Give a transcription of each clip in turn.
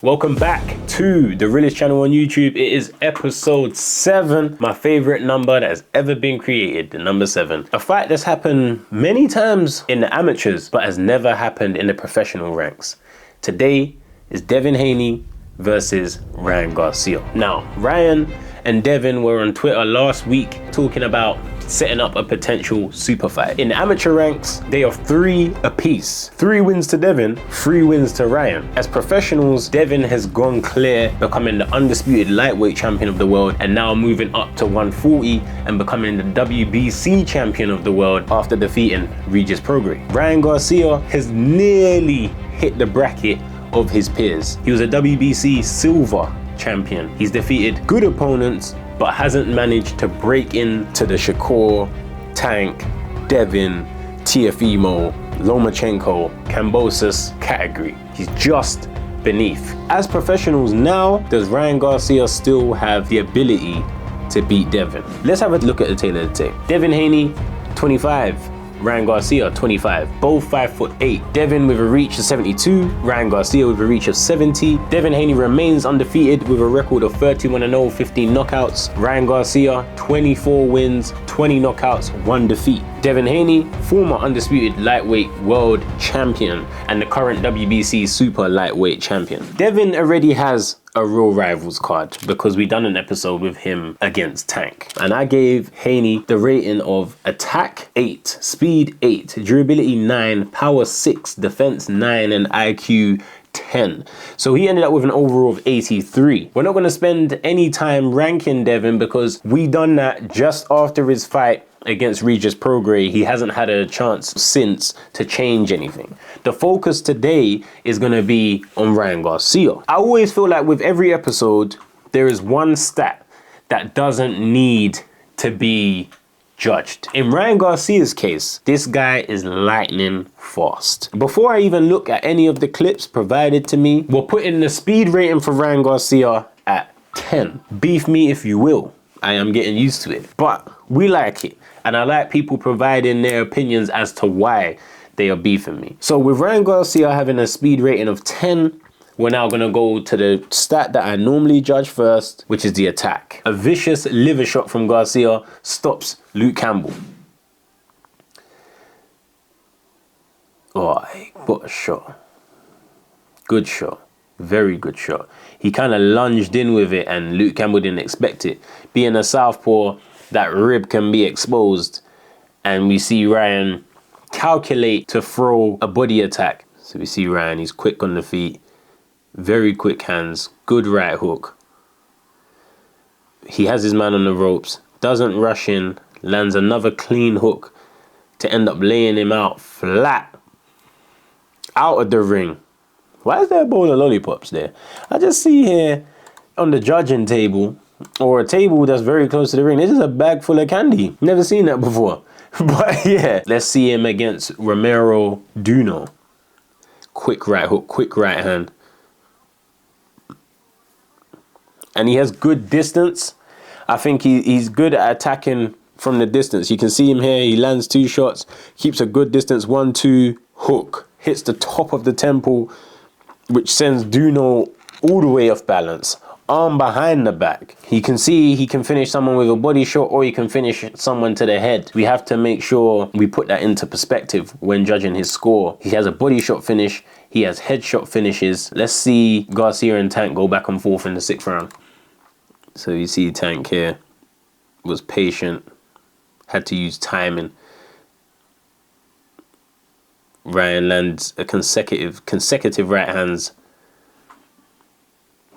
Welcome back to the realest channel on YouTube. It is episode 7, my favorite number that has ever been created, the number 7. A fight that's happened many times in the amateurs, but has never happened in the professional ranks. Today is Devin Haney versus Ryan Garcia. Now, Ryan and Devin were on Twitter last week talking about setting up a potential super fight. In the amateur ranks, they are 3 apiece. 3 wins to Devin, 3 wins to Ryan. As professionals, Devin has gone clear, becoming the undisputed lightweight champion of the world, and now moving up to 140 and becoming the WBC champion of the world after defeating Regis Prograis. Ryan Garcia has nearly hit the bracket of his peers. He was a WBC silver champion. He's defeated good opponents, but hasn't managed to break into the Shakur, Tank, Devin, Tiafimo, Lomachenko, Kambosos category. He's just beneath. As professionals now, does Ryan Garcia still have the ability to beat Devin? Let's have a look at the tail of the tape. Devin Haney, 25. Ryan Garcia, 25. Both 5'8". Devin with a reach of 72. Ryan Garcia with a reach of 70. Devin Haney remains undefeated with a record of 31-0, 15 knockouts. Ryan Garcia, 24 wins, 20 knockouts, 1 defeat. Devin Haney, former undisputed lightweight world champion and the current WBC super lightweight champion. Devin already has a real rivals card because we done an episode with him against Tank, and I gave Haney the rating of attack 8, speed 8, durability 9, power 6, defense 9, and IQ 10. So he ended up with an overall of 83. We're not going to spend any time ranking Devin because we done that just after his fight against Regis Prograis. He hasn't had a chance since to change anything. The focus today is going to be on Ryan Garcia. I always feel like with every episode, there is one stat that doesn't need to be judged. In Ryan Garcia's case, this guy is lightning fast. Before I even look at any of the clips provided to me, we're putting the speed rating for Ryan Garcia at 10. Beef me if you will. I am getting used to it, but we like it. And I like people providing their opinions as to why they are beefing me. So with Ryan Garcia having a speed rating of 10, we're now gonna go to the stat that I normally judge first, which is the attack. A vicious liver shot from Garcia stops Luke Campbell. Oh, what a shot. Good shot. Very good shot. He kind of lunged in with it and Luke Campbell didn't expect it. Being a southpaw, that rib can be exposed, and we see Ryan calculate to throw a body attack. So we see Ryan, he's quick on the feet, very quick hands, good right hook. He has his man on the ropes, doesn't rush in, lands another clean hook to end up laying him out flat out of the ring. Why is there a bowl of lollipops there? I just see here on the judging table, or a table that's very close to the ring, there's just a bag full of candy. Never seen that before. But yeah, let's see him against Romero Duno. Quick right hook, quick right hand. And he has good distance. I think he's good at attacking from the distance. You can see him here, he lands 2 shots, keeps a good distance, 1-2, hook. Hits the top of the temple, which sends Duno all the way off balance. Arm behind the back. He can see he can finish someone with a body shot, or he can finish someone to the head. We have to make sure we put that into perspective when judging his score. He has a body shot finish. He has headshot finishes. Let's see Garcia and Tank go back and forth in the 6th round. So you see Tank here was patient, had to use timing. Ryan lands a consecutive right hands.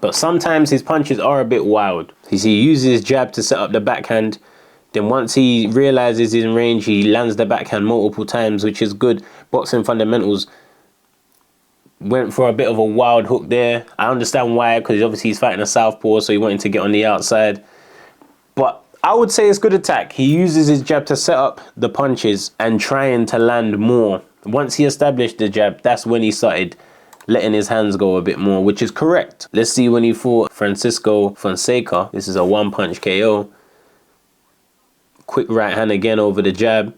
But sometimes his punches are a bit wild. He uses his jab to set up the backhand. Then once he realizes he's in range, he lands the backhand multiple times, which is good. Boxing fundamentals. Went for a bit of a wild hook there. I understand why, because obviously he's fighting a southpaw, so he wanted to get on the outside. But I would say it's good attack. He uses his jab to set up the punches and trying to land more. Once he established the jab, that's when he started letting his hands go a bit more, which is correct. Let's see when he fought Francisco Fonseca. This is a 1-punch KO. Quick right hand again over the jab.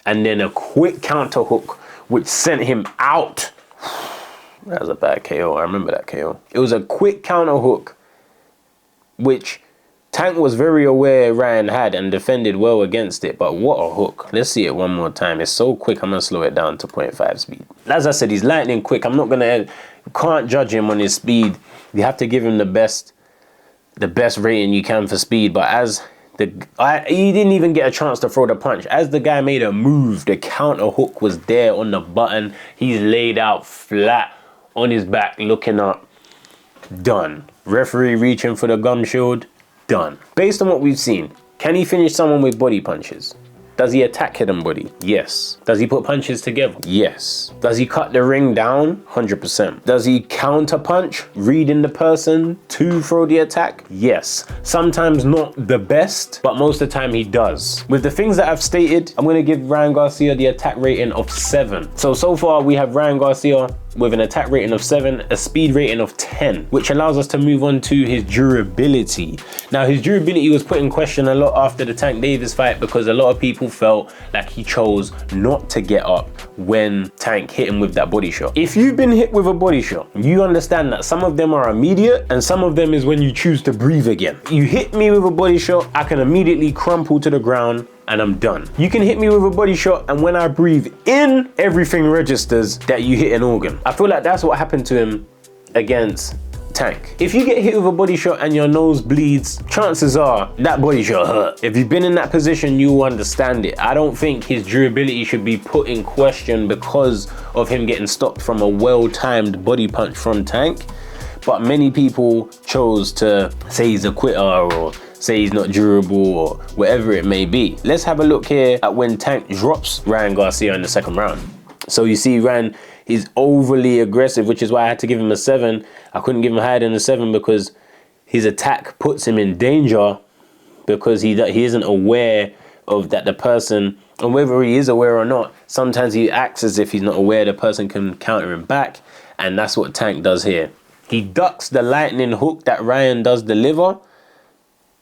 And then a quick counter hook, which sent him out. That was a bad KO. I remember that KO. It was a quick counter hook, which Tank was very aware Ryan had and defended well against it, but what a hook. Let's see it one more time. It's so quick, I'm gonna slow it down to 0.5 speed. As I said, he's lightning quick. I'm not gonna, can't judge him on his speed. You have to give him the best rating you can for speed, but as he didn't even get a chance to throw the punch. As the guy made a move, the counter hook was there on the button. He's laid out flat on his back, looking up. Done. Referee reaching for the gum shield. Done. Based on what we've seen, can he finish someone with body punches? Does he attack hidden body? Yes. Does he put punches together? Yes. Does he cut the ring down? 100%. Does he counter punch, reading the person to throw the attack? Yes. Sometimes not the best, but most of the time he does. With the things that I've stated, I'm gonna give Ryan Garcia the attack rating of 7. So far we have Ryan Garcia with an attack rating of 7, a speed rating of 10, which allows us to move on to his durability. Now, his durability was put in question a lot after the Tank Davis fight because a lot of people felt like he chose not to get up when Tank hit him with that body shot. If you've been hit with a body shot, you understand that some of them are immediate and some of them is when you choose to breathe again. You hit me with a body shot, I can immediately crumple to the ground and I'm done. You can hit me with a body shot and when I breathe in, everything registers that you hit an organ. I feel like that's what happened to him against Tank. If you get hit with a body shot and your nose bleeds, chances are that body shot hurt. If you've been in that position, you'll understand it. I don't think his durability should be put in question because of him getting stopped from a well-timed body punch from Tank. But many people chose to say he's a quitter or say he's not durable or whatever it may be. Let's have a look here at when Tank drops Ryan Garcia in the second round. So you see Ryan is overly aggressive, which is why I had to give him a 7. I couldn't give him higher than a 7 because his attack puts him in danger because he isn't aware of that the person, and whether he is aware or not, sometimes he acts as if he's not aware the person can counter him back, and that's what Tank does here. He ducks the lightning hook that Ryan does deliver.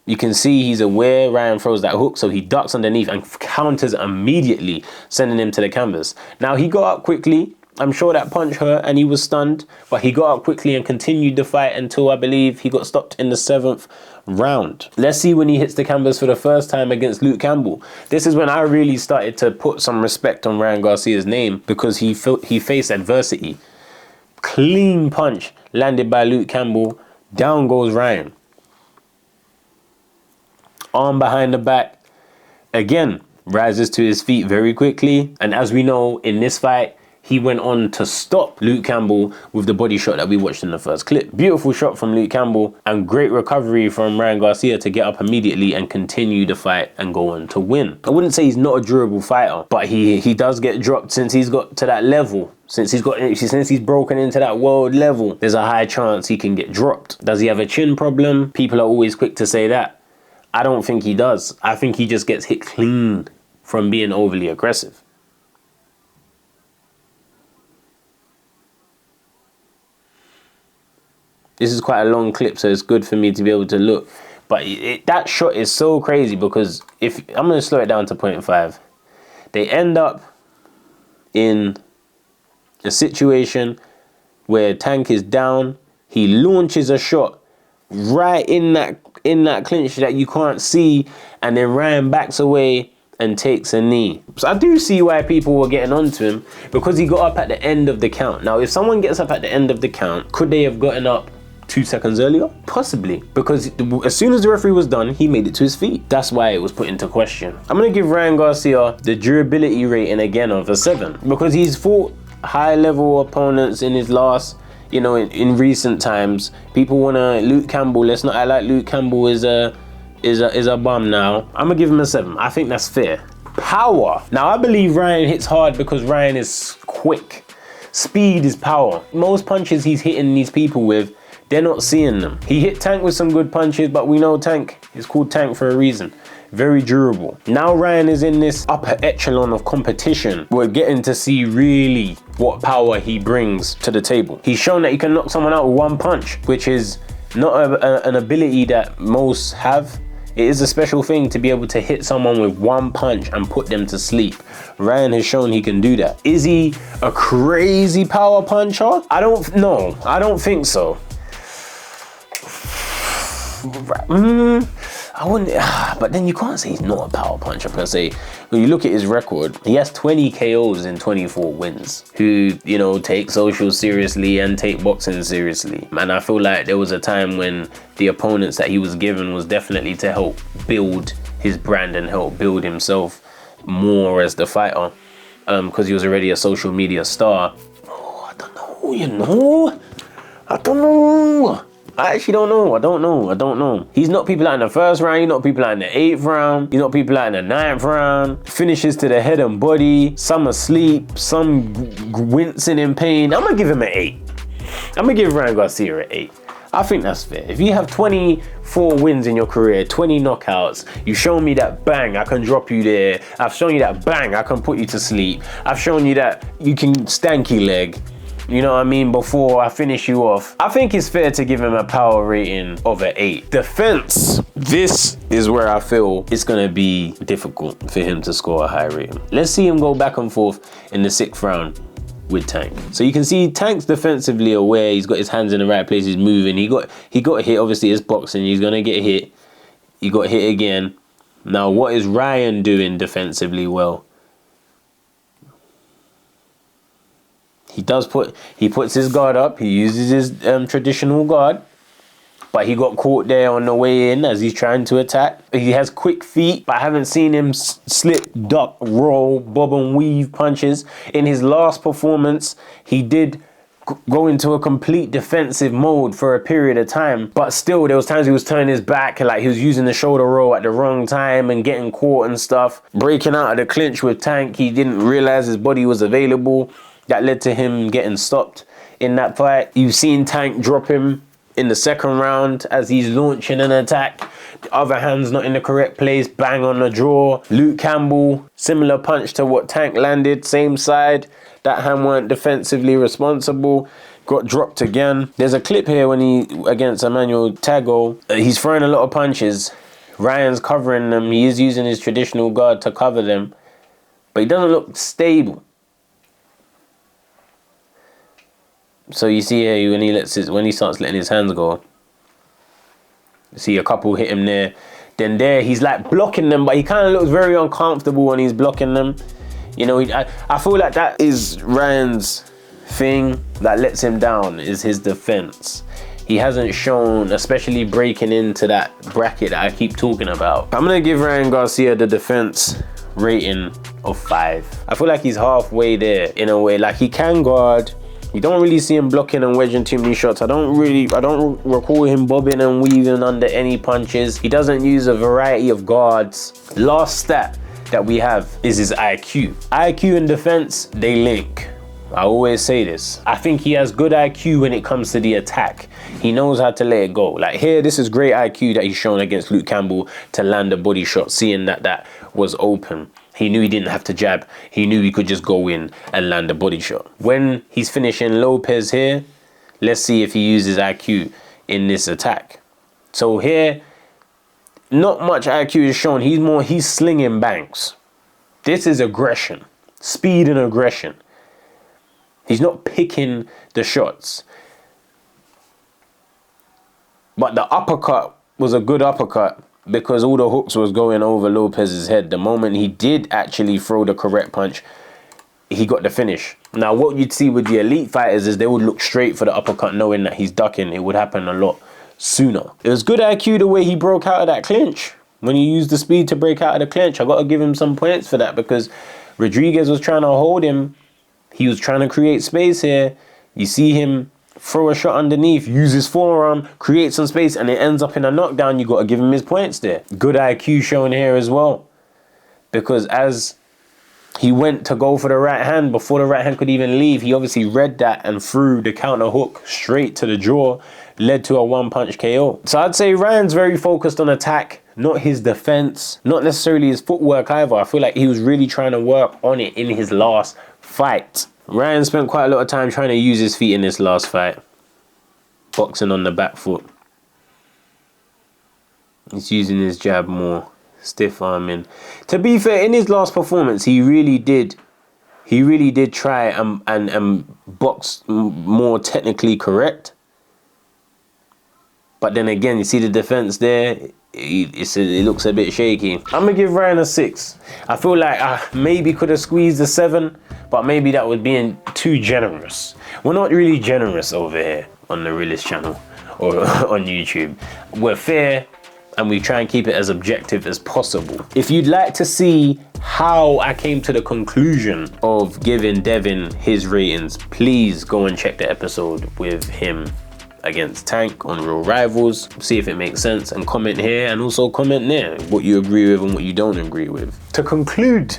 You can see he's aware Ryan throws that hook, so he ducks underneath and counters immediately, sending him to the canvas. Now, he got up quickly. I'm sure that punch hurt and he was stunned, but he got up quickly and continued the fight until I believe he got stopped in the 7th round. Let's see when he hits the canvas for the first time against Luke Campbell. This is when I really started to put some respect on Ryan Garcia's name because he faced adversity. Clean punch landed by Luke Campbell. Down goes Ryan. Arm behind the back. Again, rises to his feet very quickly. And as we know, in this fight, he went on to stop Luke Campbell with the body shot that we watched in the first clip. Beautiful shot from Luke Campbell and great recovery from Ryan Garcia to get up immediately and continue the fight and go on to win. I wouldn't say he's not a durable fighter, but he does get dropped since he's got to that level. Since he's broken into that world level, there's a high chance he can get dropped. Does he have a chin problem? People are always quick to say that. I don't think he does. I think he just gets hit clean from being overly aggressive. This is quite a long clip, so it's good for me to be able to look. But that shot is so crazy because if I'm going to slow it down to 0.5. They end up in a situation where Tank is down. He launches a shot right in that clinch that you can't see, and then Ryan backs away and takes a knee. So I do see why people were getting onto him because he got up at the end of the count. Now, if someone gets up at the end of the count, could they have gotten up 2 seconds earlier? Possibly, because as soon as the referee was done, he made it to his feet. That's why it was put into question. I'm gonna give Ryan Garcia the durability rating again of a 7 because he's fought high level opponents in his last, you know, in recent times. People wanna Luke Campbell. Let's not act like Luke Campbell is a bum now. I'm gonna give him a 7. I think that's fair. Power. Now I believe Ryan hits hard because Ryan is quick. Speed is power. Most punches he's hitting these people with, they're not seeing them. He hit Tank with some good punches, but we know Tank is called Tank for a reason. Very durable. Now Ryan is in this upper echelon of competition. We're getting to see really what power he brings to the table. He's shown that he can knock someone out with one punch, which is not an ability that most have It is a special thing to be able to hit someone with one punch and put them to sleep. Ryan has shown he can do that. Is he a crazy power puncher? I don't know. I don't think so. I wouldn't, but then you can't say he's not a power puncher per se. When you look at his record, he has 20 KOs in 24 wins. Who, you know, take social seriously and take boxing seriously. And I feel like there was a time when the opponents that he was given was definitely to help build his brand and help build himself more as the fighter. Because he was already a social media star. Oh, I don't know, you know? I don't know. I actually don't know. I don't know. He's not people out in the first round. He's not people out in the 8th round. He's not people out in the 9th round. Finishes to the head and body. Some asleep. Some wincing in pain. I'm going to give him an 8. I'm going to give Ryan Garcia an 8. I think that's fair. If you have 24 wins in your career, 20 knockouts, you've shown me that bang, I can drop you there. I've shown you that bang, I can put you to sleep. I've shown you that you can stanky leg. You know what I mean? Before I finish you off, I think it's fair to give him a power rating of an 8. Defense. This is where I feel it's gonna be difficult for him to score a high rating. Let's see him go back and forth in the 6th round with Tank. So you can see Tank's defensively aware. He's got his hands in the right place. He's moving. He got hit. Obviously, it's boxing. He's gonna get hit. He got hit again. Now, what is Ryan doing defensively well? He puts his guard up. He uses his traditional guard, but he got caught there on the way in as he's trying to attack. He has quick feet, but I haven't seen him slip, duck, roll, bob and weave punches. In his last performance, he did go into a complete defensive mode for a period of time, but still there was times he was turning his back, like he was using the shoulder roll at the wrong time and getting caught and stuff. Breaking out of the clinch with Tank, he didn't realize his body was available. That led to him getting stopped in that fight. You've seen Tank drop him in the 2nd round as he's launching an attack. The other hand's not in the correct place, bang on the jaw. Luke Campbell, similar punch to what Tank landed, same side. That hand weren't defensively responsible. Got dropped again. There's a clip here when he, against Emmanuel Tago, he's throwing a lot of punches. Ryan's covering them. He is using his traditional guard to cover them, but he doesn't look stable. So you see here when he starts letting his hands go. You see a couple hit him there. Then there he's like blocking them, but he kind of looks very uncomfortable when he's blocking them. You know, I feel like that is Ryan's thing that lets him down, is his defense. He hasn't shown, especially breaking into that bracket that I keep talking about. I'm gonna give Ryan Garcia the defense rating of 5. I feel like he's halfway there in a way. Like he can guard. You don't really see him blocking and wedging too many shots. I don't recall him bobbing and weaving under any punches. He doesn't use a variety of guards. Last stat that we have is his IQ. IQ and defense, they link. I always say this. I think he has good IQ when it comes to the attack. He knows how to let it go. Like here, this is great IQ that he's shown against Luke Campbell to land a body shot, seeing that was open. He knew he didn't have to jab. He knew he could just go in and land a body shot. When he's finishing Lopez here, let's see if he uses IQ in this attack. So here, not much IQ is shown. He's slinging banks. This is aggression, speed and aggression. He's not picking the shots. But the uppercut was a good uppercut, because all the hooks was going over Lopez's head. The moment he did actually throw the correct punch, he got the finish. Now, what you'd see with the elite fighters is they would look straight for the uppercut, knowing that he's ducking. It would happen a lot sooner. It was good IQ the way he broke out of that clinch. When he used the speed to break out of the clinch, I got to give him some points for that, because Rodriguez was trying to hold him. He was trying to create space here. You see him throw a shot underneath, use his forearm, create some space, and it ends up in a knockdown. You got to give him his points there. Good IQ shown here as well, because as he went to go for the right hand, before the right hand could even leave, he obviously read that and threw the counter hook straight to the jaw, led to a 1-punch KO. So I'd say Ryan's very focused on attack, not his defense, not necessarily his footwork either. I feel like he was really trying to work on it in his last fight. Ryan spent quite a lot of time trying to use his feet in this last fight. Boxing on the back foot. He's using his jab more, stiff arming. To be fair, in his last performance, he really did try and box more technically correct. But then again, you see the defense there, it looks a bit shaky. I'm gonna give Ryan a 6. I feel like I maybe could have squeezed a 7, but maybe that was being too generous. We're not really generous over here on the Realist channel or on YouTube. We're fair and we try and keep it as objective as possible. If you'd like to see how I came to the conclusion of giving Devin his ratings, please go and check the episode with him against Tank on Real Rivals. See if it makes sense, and comment here and also comment there what you agree with and what you don't agree with. To conclude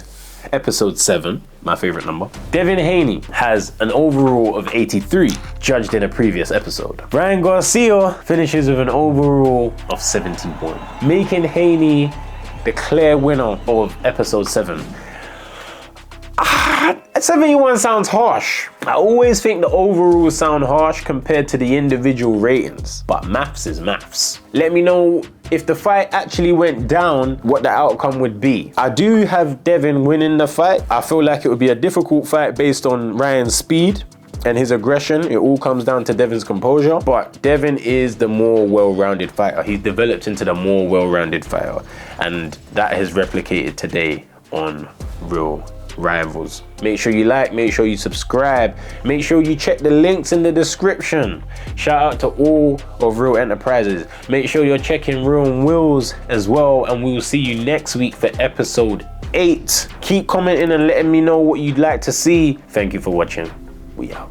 episode 7, my favorite number, Devin Haney has an overall of 83, judged in a previous episode. Ryan Garcia finishes with an overall of 71, making Haney the clear winner of episode 7. 71 sounds harsh. I always think the overalls sound harsh compared to the individual ratings, but maths is maths. Let me know if the fight actually went down, what the outcome would be. I do have Devin winning the fight. I feel like it would be a difficult fight based on Ryan's speed and his aggression. It all comes down to Devin's composure, but Devin is the more well-rounded fighter. He's developed into the more well-rounded fighter, and that has replicated today on Real Rivals. Make sure you like, make sure you subscribe, make sure you check the links in the description. Shout out to all of Real Enterprises. Make sure you're checking Real Wills as well, and we will see you next week for episode 8. Keep commenting and letting me know what you'd like to see. Thank you for watching. We out.